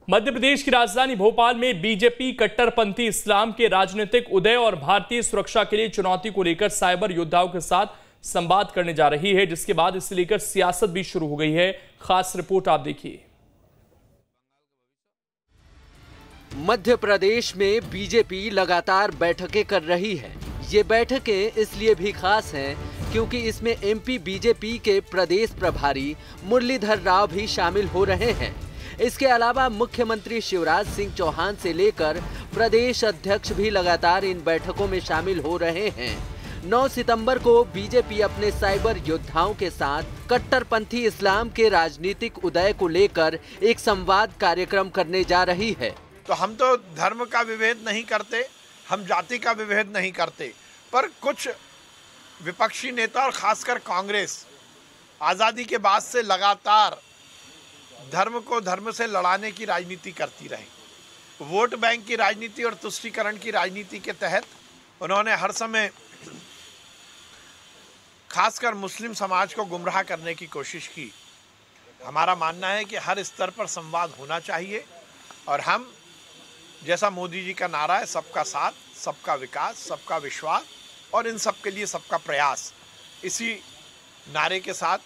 मध्य प्रदेश की राजधानी भोपाल में बीजेपी कट्टरपंथी इस्लाम के राजनीतिक उदय और भारतीय सुरक्षा के लिए चुनौती को लेकर साइबर योद्धाओं के साथ संवाद करने जा रही है, जिसके बाद इसे लेकर सियासत भी शुरू हो गई है। खास रिपोर्ट आप देखिए। मध्य प्रदेश में बीजेपी लगातार बैठकें कर रही है। ये बैठकें इसलिए भी खास हैं क्योंकि इसमें एमपी बीजेपी के प्रदेश प्रभारी मुरलीधर राव भी शामिल हो रहे हैं। इसके अलावा मुख्यमंत्री शिवराज सिंह चौहान से लेकर प्रदेश अध्यक्ष भी लगातार इन बैठकों में शामिल हो रहे हैं। 9 सितंबर को बीजेपी अपने साइबर योद्धाओं के साथ कट्टरपंथी इस्लाम के राजनीतिक उदय को लेकर एक संवाद कार्यक्रम करने जा रही है। तो हम तो धर्म का विभेद नहीं करते, हम जाति का विभेद नहीं करते, पर कुछ विपक्षी नेता और खासकर कांग्रेस आज़ादी के बाद से लगातार धर्म को धर्म से लड़ाने की राजनीति करती रही। वोट बैंक की राजनीति और तुष्टीकरण की राजनीति के तहत उन्होंने हर समय खासकर मुस्लिम समाज को गुमराह करने की कोशिश की। हमारा मानना है कि हर स्तर पर संवाद होना चाहिए और हम, जैसा मोदी जी का नारा है, सबका साथ, सबका विकास, सबका विश्वास और इन सब के लिए सबका प्रयास, इसी नारे के साथ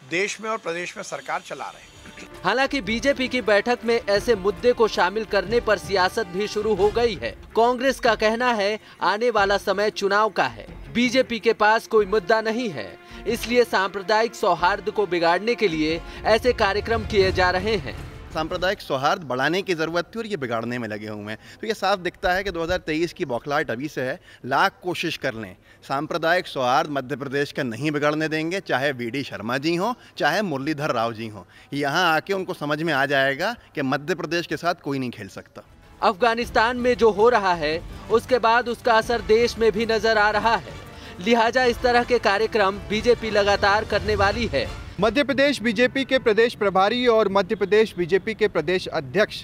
देश में और प्रदेश में सरकार चला रहे हैं। हालांकि बीजेपी की बैठक में ऐसे मुद्दे को शामिल करने पर सियासत भी शुरू हो गई है। कांग्रेस का कहना है आने वाला समय चुनाव का है, बीजेपी के पास कोई मुद्दा नहीं है, इसलिए सांप्रदायिक सौहार्द को बिगाड़ने के लिए ऐसे कार्यक्रम किए जा रहे हैं। सांप्रदायिक सौहार्द बढ़ाने की ज़रूरत थी और ये बिगाड़ने में लगे हुए हैं। तो ये साफ दिखता है कि 2023 की बौखलाहट अभी से है। लाख कोशिश कर लें, सांप्रदायिक सौहार्द मध्य प्रदेश का नहीं बिगाड़ने देंगे, चाहे वीडी शर्मा जी हों, चाहे मुरलीधर राव जी हों। यहाँ आके उनको समझ में आ जाएगा कि मध्य प्रदेश के साथ कोई नहीं खेल सकता। अफगानिस्तान में जो हो रहा है उसके बाद उसका असर देश में भी नजर आ रहा है, लिहाजा इस तरह के कार्यक्रम बीजेपी लगातार करने वाली है। मध्य प्रदेश बीजेपी के प्रदेश प्रभारी और मध्य प्रदेश बीजेपी के प्रदेश अध्यक्ष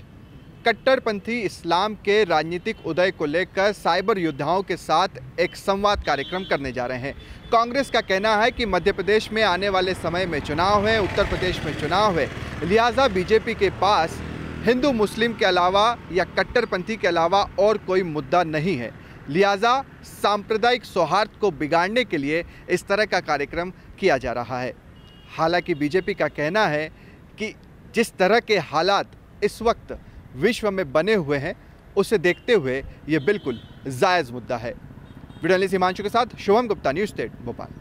कट्टरपंथी इस्लाम के राजनीतिक उदय को लेकर साइबर योद्धाओं के साथ एक संवाद कार्यक्रम करने जा रहे हैं। कांग्रेस का कहना है कि मध्य प्रदेश में आने वाले समय में चुनाव है, उत्तर प्रदेश में चुनाव है, लिहाजा बीजेपी के पास हिंदू मुस्लिम के अलावा या कट्टरपंथी के अलावा और कोई मुद्दा नहीं है, लिहाजा सांप्रदायिक सौहार्द को बिगाड़ने के लिए इस तरह का कार्यक्रम किया जा रहा है। हालांकि बीजेपी का कहना है कि जिस तरह के हालात इस वक्त विश्व में बने हुए हैं, उसे देखते हुए ये बिल्कुल जायज़ मुद्दा है। वीडियो जर्नलिस्ट हिमांशु के साथ शुभम गुप्ता, न्यूज़ स्टेट भोपाल।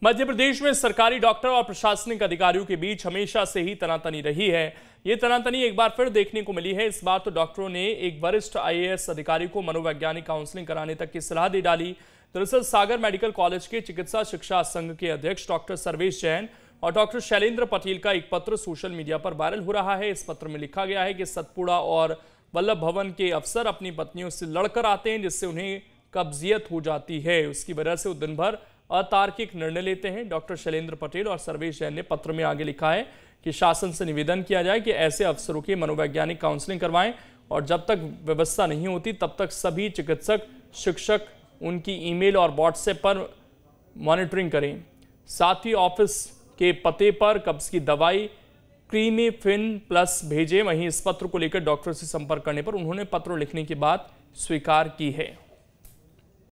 मध्य प्रदेश में सरकारी डॉक्टर और प्रशासनिक अधिकारियों के बीच हमेशा से ही तनातनी रही है। ये तनातनी एक बार फिर देखने को मिली है। इस बार तो डॉक्टरों ने एक वरिष्ठ IAS अधिकारी को मनोवैज्ञानिक काउंसलिंग कराने तक की सलाह दे डाली। दरअसल सागर मेडिकल कॉलेज के चिकित्सा शिक्षा संघ के अध्यक्ष डॉक्टर सर्वेश जैन और डॉक्टर शैलेंद्र पटेल का एक पत्र सोशल मीडिया पर वायरल हो रहा है। इस पत्र में लिखा गया है कि सतपुड़ा और वल्लभ भवन के अफसर अपनी पत्नियों से लड़कर आते हैं, जिससे उन्हें कब्जियत हो जाती है। उसकी वजह से वो दिन भर अतार्किक निर्णय लेते हैं। डॉक्टर शैलेंद्र पटेल और सर्वेश जैन ने पत्र में आगे लिखा है कि शासन से निवेदन किया जाए कि ऐसे अफसरों की मनोवैज्ञानिक काउंसलिंग करवाएं और जब तक व्यवस्था नहीं होती तब तक सभी चिकित्सक शिक्षक उनकी ईमेल और व्हाट्सएप पर मॉनिटरिंग करें। साथ ही ऑफिस के पते पर कब्ज की दवाई क्रीमेफिन प्लस भेजें। वहीं इस पत्र को लेकर डॉक्टर से संपर्क करने पर उन्होंने पत्र लिखने की बात स्वीकार की है।